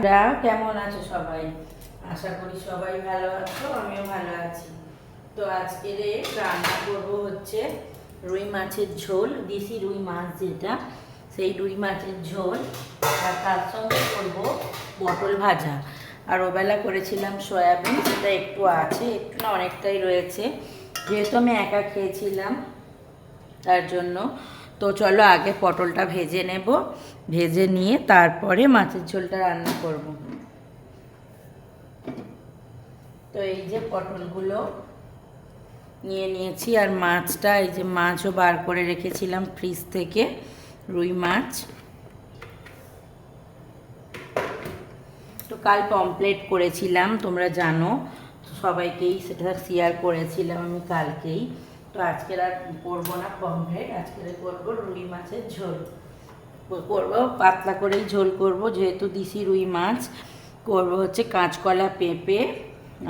কেমন আছো সবাই? আশা করি সবাই ভালো আছো, আমিও ভালো আছি। তো আজকের রান্না করবো হচ্ছে রুই মাছের ঝোল, দেশি রুই মাছ যেটা, সেই রুই মাছের ঝোল। আর তার সঙ্গে করবো পটল ভাজা। আর ওবেলা করেছিলাম সয়াবিন, সেটা একটু আছে, একটু না অনেকটাই রয়েছে, যেহেতু আমি একা খেয়েছিলাম তার জন্য। তো চলো আগে পটলটা ভেজে নেব, ভেজে নিয়ে তারপরে মাছের ঝোলটা রান্না করব। তো এই যে পটলগুলো নিয়ে নিয়েছি, আর মাছটা, এই যে মাছও বার করে রেখেছিলাম ফ্রিজ থেকে, রুই মাছ। তো কাল পমপ্লেট করেছিলাম, তোমরা জানো, সবাইকেই সেটা শেয়ার করেছিলাম আমি কালকেই। তো আজকের আর করবো না পমপ্লেট, আজকের করবো রুই মাছের ঝোল করবো, পাতলা করেই ঝোল করব, যেহেতু দেশি রুই মাছ। করবো হচ্ছে কাঁচকলা, পেঁপে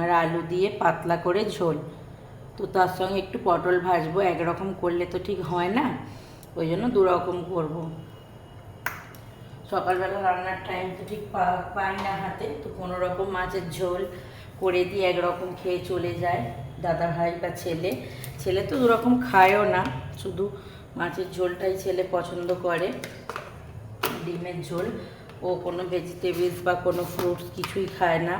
আর আলু দিয়ে পাতলা করে ঝোল। তো তার সঙ্গে একটু পটল ভাজবো, একরকম করলে তো ঠিক হয় না, ওই জন্য দুরকম করব। সকালবেলা রান্নার টাইম তো ঠিক পাই না হাতে, তো কোনো রকম মাছের ঝোল করে দিয়ে একরকম খেয়ে চলে যায় দাদা ভাই বা ছেলে। ছেলে তো দুরকম খায়ও না, শুধু মাছের ঝোলটাই ছেলে পছন্দ করে, ডিমের ঝোল। ও কোনো ভেজিটেবলস বা কোনো ফ্রুটস কিছুই খায় না।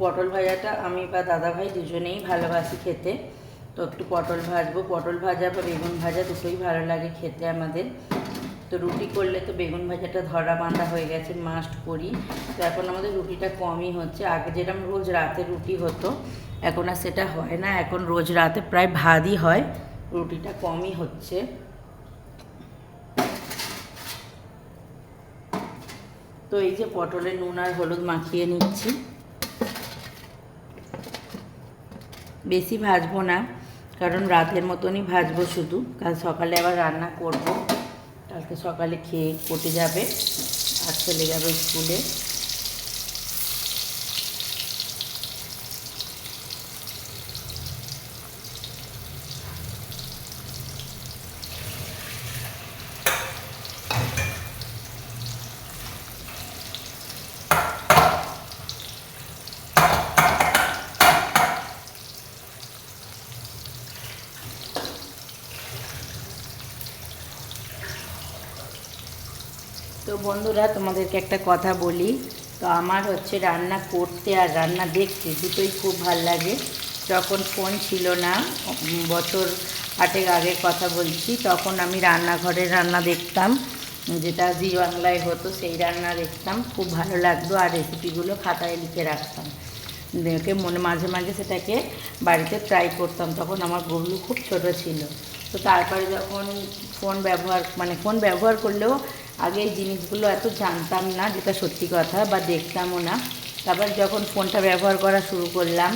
পটল ভাজাটা আমি বা দাদা ভাই দুজনেই ভালোবাসি খেতে। তো একটু পটল ভাজবো, পটল ভাজা বা বেগুন ভাজা দুটোই ভালো লাগে খেতে আমাদের। তো রুটি করলে তো বেগুন ভাজাটা ধরা বাঁধা হয়ে গেছে, মাস্ট করি। তো এখন আমাদের রুটিটা কমই হচ্ছে, আগে যেরকম রোজ রাতে রুটি হতো, এখন আর সেটা হয় না, এখন রোজ রাতে প্রায় ভাতই হয়, রুটিটা কমই হচ্ছে। তো এই যে পটলে নুন আর হলুদ মাখিয়ে নিচ্ছি, বেশি ভাজবো না, কারণ রাতের মতনই ভাজবো শুধু, কাল সকালে আবার রান্না করব, কালকে সকালে খেয়ে পটে যাবে আর চলে যাবে স্কুলে। তো বন্ধুরা, তোমাদেরকে একটা কথা বলি, তো আমার হচ্ছে রান্না করতে আর রান্না দেখতে দুটোই খুব ভাল লাগে। যখন ফোন ছিল না, বছর 8 আগের কথা বলছি, তখন আমি রান্নাঘরের রান্না দেখতাম, যেটা জি বাংলায় হতো, সেই রান্না দেখতাম, খুব ভালো লাগতো, আর রেসিপিগুলো খাতায় লিখে রাখতাম, দেখে মনে মাঝে মাঝে সেটাকে বাড়িতে ট্রাই করতাম। তখন আমার গবলু খুব ছোট ছিল। তো তারপরে যখন ফোন ব্যবহার করলেও আগে এই জিনিসগুলো এত জানতাম না, যেটা সত্যি কথা, বা দেখতামও না। তারপর যখন ফোনটা ব্যবহার করা শুরু করলাম,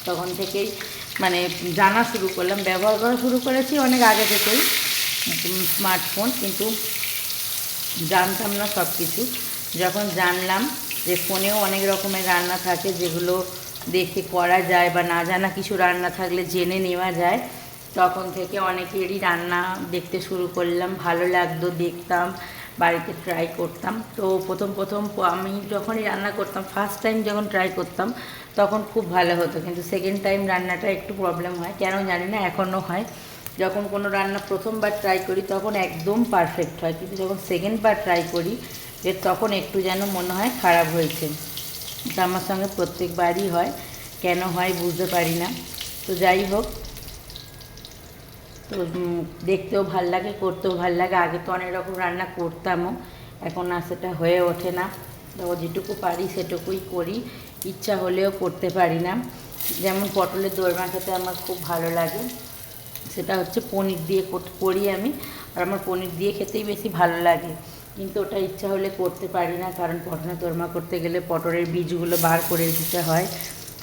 তখন থেকেই জানা শুরু করলাম, ব্যবহার করা শুরু করেছি অনেক আগে থেকেই স্মার্টফোন, কিন্তু জানতাম না সব কিছু। যখন জানলাম যে ফোনেও অনেক রকমের রান্না থাকে, যেগুলো দেখে করা যায়, বা না জানা কিছু রান্না থাকলে জেনে নেওয়া যায়, তখন থেকে অনেকেরই রান্না দেখতে শুরু করলাম, ভালো লাগতো, দেখতাম, বাড়িতে ট্রাই করতাম। তো প্রথম আমি যখনই রান্না করতাম, ফার্স্ট টাইম যখন ট্রাই করতাম, তখন খুব ভালো হতো, কিন্তু সেকেন্ড টাইম রান্নাটা একটু প্রবলেম হয়, কেন জানি না, এখনও হয়। যখন কোনো রান্না প্রথমবার ট্রাই করি তখন একদম পারফেক্ট হয়, কিন্তু যখন সেকেন্ডবার ট্রাই করি তখন একটু যেন মনে হয় খারাপ হয়েছে। এটা আমার সঙ্গে প্রত্যেকবারই হয়, কেন হয় বুঝতে পারি না। তো যাই হোক, তো দেখতেও ভাল লাগে, করতেও ভাল লাগে। আগে তো অনেক রকম রান্না করতামও, এখন আর সেটা হয়ে ওঠে না। তো যেটুকু পারি সেটুকুই করি, ইচ্ছা হলেও করতে পারি না। যেমন পটলের দোরমা খেতে আমার খুব ভালো লাগে, সেটা হচ্ছে পনির দিয়ে করি আমি, আর আমার পনির দিয়ে খেতেই বেশি ভালো লাগে, কিন্তু ওটা ইচ্ছা হলে করতে পারি না, কারণ পটলের দোরমা করতে গেলে পটলের বীজগুলো বার করে দিতে হয়,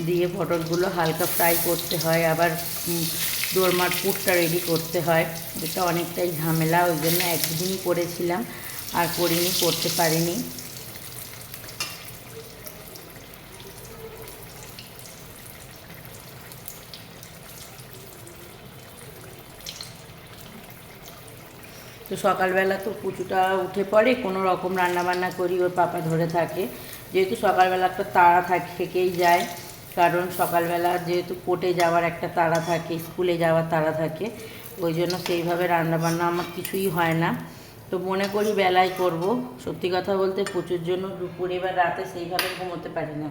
দিয়ে পটলগুলো হালকা ফ্রাই করতে হয়, আবার দোরমার পুরটা রেডি করতে হয়, এটা অনেকটাই ঝামেলা। ওই জন্য একদিনই করেছিলাম, আর করিনি, করতে পারিনি। তো সকালবেলা তো পুচুটা উঠে পড়ে, কোনো রকম রান্নাবান্না করি, ওর পাপা ধরে থাকে। যেহেতু সকালবেলা একটা তাড়া থেকেই যায়, কারণ সকালবেলা যেহেতু কোর্টে যাওয়ার একটা তাড়া থাকে, স্কুলে যাওয়ার তাড়া থাকে, ওই জন্য সেইভাবে রান্নাবান্না আমার কিছুই হয় না। তো মনে করি বেলায় করব। সত্যি কথা বলতে প্রচুর জন্য দুপুরে বা রাতে সেইভাবে ঘুমোতে পারি না,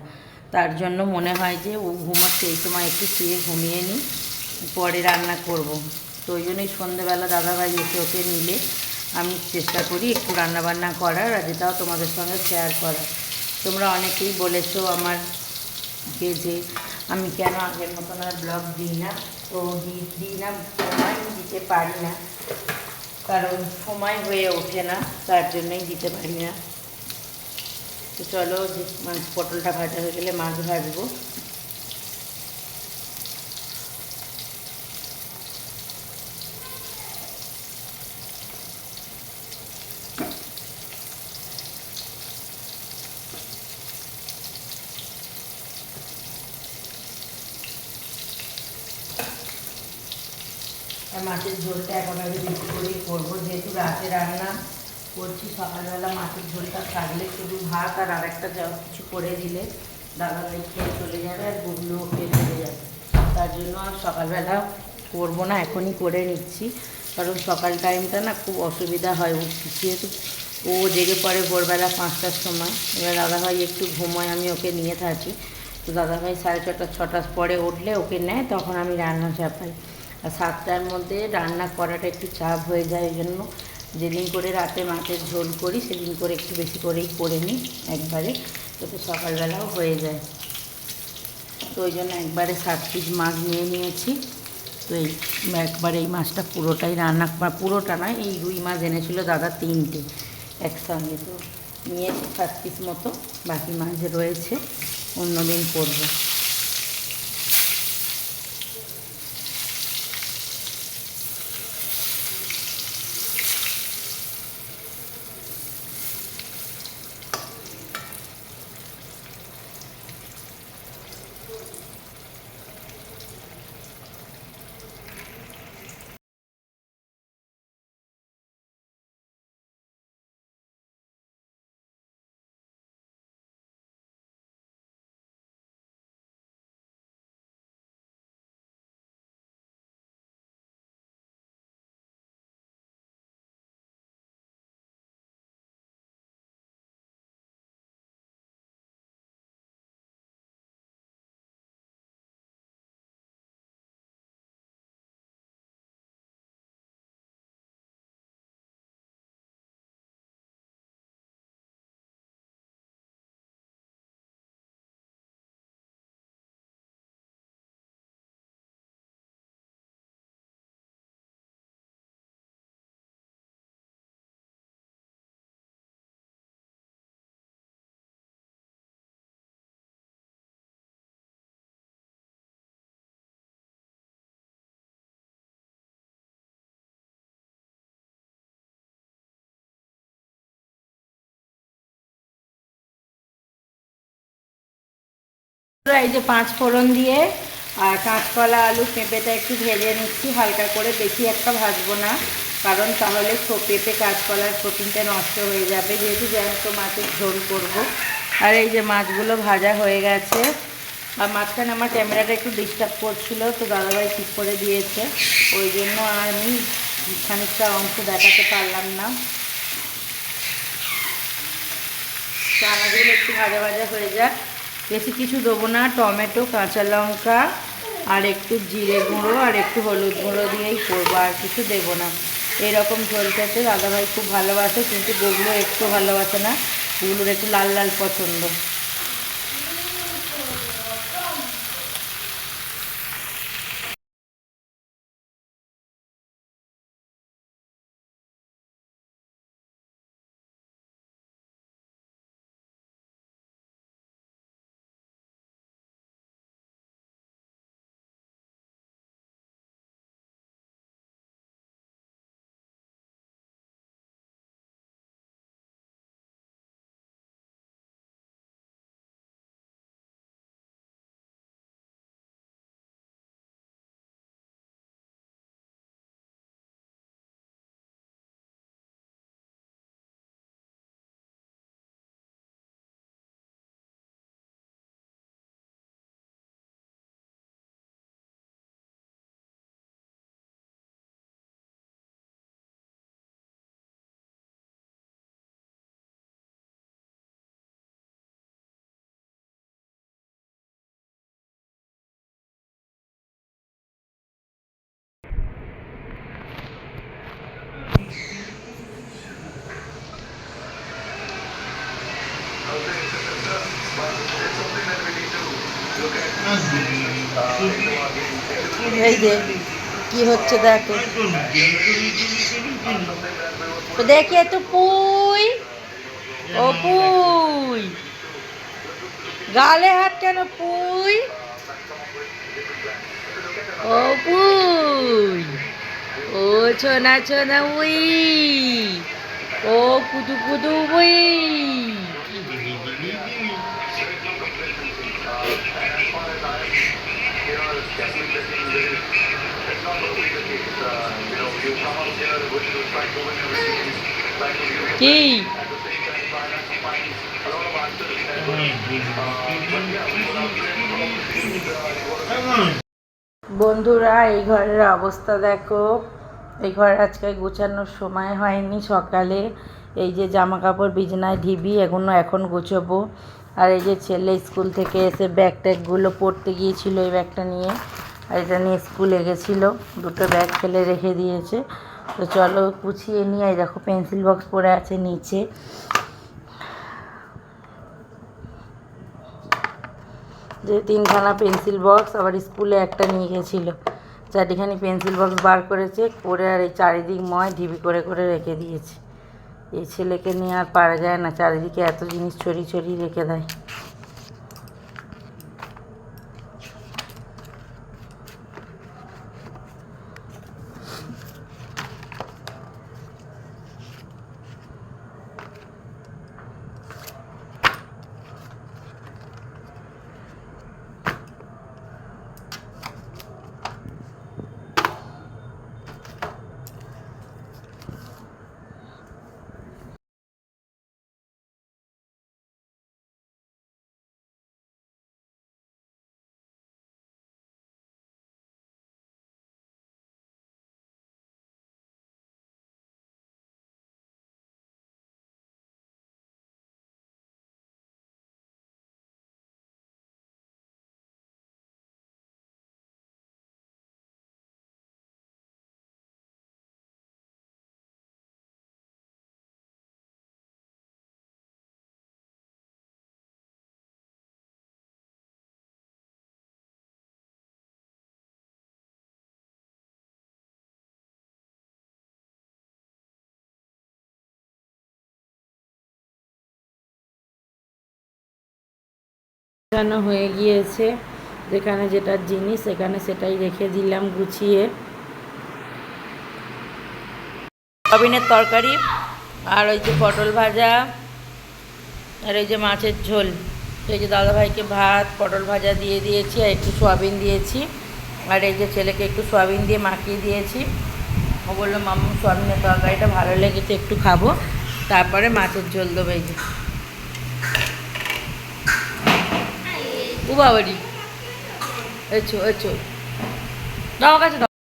তার জন্য মনে হয় যে ও ঘুমাচ্ছে, এই সময় একটু শুয়ে ঘুমিয়ে নিই, পরে রান্না করব। তো ওই জন্যই সন্ধেবেলা দাদাভাই এসে ওকে নিলে আমি চেষ্টা করি একটু রান্নাবান্না করার, আর যেটাও তোমাদের সঙ্গে শেয়ার করার। তোমরা অনেকেই বলেছো আমার যে আমি কেন আগের মতন আর ব্লগ দিই না। তো দিই না, সময় দিতে পারি না, কারণ সময় হয়ে ওঠে না, তার জন্যই দিতে পারি না। তো চলো, যে পটলটা ভাজা হয়ে গেলে মাছ ভাজবো। আর মাছের ঝোলটা এখন আগে বেশি করেই করবো, যেহেতু রাতে রান্না করছি। সকালবেলা মাছের ঝোলটা থাকলে শুধু ভাত আর আরেকটা যা কিছু করে দিলে দাদাভাই খেয়ে চলে যাবে, আর গুগলুও খেয়ে চলে যাবে। তার জন্য আর সকালবেলা করবো না, এখনই করে নিচ্ছি। কারণ সকাল টাইমটা না খুব অসুবিধা হয়, যেহেতু ও জেগে পড়ে ভোরবেলা 5টার সময়। এবার দাদাভাই একটু ঘুমোয়, আমি ওকে নিয়ে থাকি। তো দাদাভাই 6:30-6টার পরে উঠলে ওকে নেয়, তখন আমি রান্না চাপাই। আর 7টার মধ্যে রান্না করাটা একটু চাপ হয়ে যায়, ওই জন্য যেদিন করে রাতে মাছের ঝোল করি সেদিন করে একটু বেশি করেই করে নিই একবারে, যাতে সকালবেলাও হয়ে যায়। তো ওই জন্য একবারে 7 পিস মাছ নিয়ে নিয়েছি। তো একবারে এই মাছটা পুরোটাই রান্না, পুরোটা নয়, এই রুই মাছ এনেছিল দাদা 3টে একসঙ্গে। তো নিয়েছি 7 পিস মতো, বাকি মাছ রয়েছে, অন্যদিন করবো। এই যে 5 ফোড়ন দিয়ে আর কাঁচকলা, আলু, পেঁপেটা একটু ভেজে নিচ্ছি হালকা করে, বেশি একটা ভাজবো না, কারণ তাহলে পেঁপে কাঁচকলার প্রোটিনটা নষ্ট হয়ে যাবে, যেহেতু জ্যান্ত মাছের ঝোল করব। আর এই যে মাছগুলো ভাজা হয়ে গেছে। আর মাঝখানে আমার ক্যামেরাটা একটু ডিস্টার্ব করছিল, তো দাদাভাই ঠিক করে দিয়েছে, ওই জন্য আর আমি খানিকটা অংশ দেখাতে পারলাম না। তো আনাজগুলো একটু ভাজা ভাজা হয়ে যাক, বেশি কিছু দেবো না, টমেটো, কাঁচা লঙ্কা আর একটু জিরে গুঁড়ো আর একটু হলুদ গুঁড়ো দিয়েই করবো, আর কিছু দেবো না। এরকম ঝোল খেতে দাদাভাই খুব ভালোবাসে, কিন্তু গুগলু একটু ভালোবাসে না, গুগলুর একটু লাল লাল পছন্দ। এই যে কি হচ্ছে দেখো তো, দেখে তো পুই, ও পুই, গালে হাত কেন পুই, ও পুই, ও ছোনা ছোনা we, O Kudu Kudu we. কি বন্ধুরা, এই ঘরের অবস্থা দেখো। এই ঘর আজকে গোছানোর সময় হয়নি। সকালে এই যে জামা কাপড় বিছানায় ঢিবি, এগুলো এখন গোছাবো। আর এই যে ছেলে স্কুল থেকে এসে ব্যাগ ট্যাগগুলো পড়তে গিয়েছিল, এই ব্যাগটা নিয়ে আর এটা নিয়ে স্কুলে গেছিলো। দুটো ব্যাগ ফেলে রেখে দিয়েছে। তো চলো গুছিয়ে নিয়ে, এই দেখো পেন্সিল বক্স পড়ে আছে নিচে। যে 3খানা পেন্সিল বক্স, আবার স্কুলে একটা নিয়ে গেছিলো। 4খানি পেন্সিল বক্স বার করেছে করে, আর এই চারিদিক ময় ঢিবি করে করে রেখে দিয়েছে। এই ছেলেকে নিয়ে আর পারা যায় না, চারিদিকে এত জিনিস ছড়িয়ে ছড়িয়ে রেখে দেয়। গোছানো হয়ে গিয়েছে, যেখানে যেটার জিনিস সেখানে সেটাই রেখে দিলাম গুছিয়ে। সয়াবিনের তরকারি, আর ওই যে পটল ভাজা, আর এই যে মাছের ঝোল। এই যে দাদাভাইকে ভাত পটল ভাজা দিয়ে দিয়েছি, আর একটু সয়াবিন দিয়েছি। আর এই যে ছেলেকে একটু সয়াবিন দিয়ে মাখিয়ে দিয়েছি। ও বললো মাম্মু সয়াবিনের তরকারিটা ভালো লেগেছে, একটু খাবো। তারপরে মাছের ঝোল দেবো। এই যে ও বাবারি, এছো এছো, দাও কাছে দাও।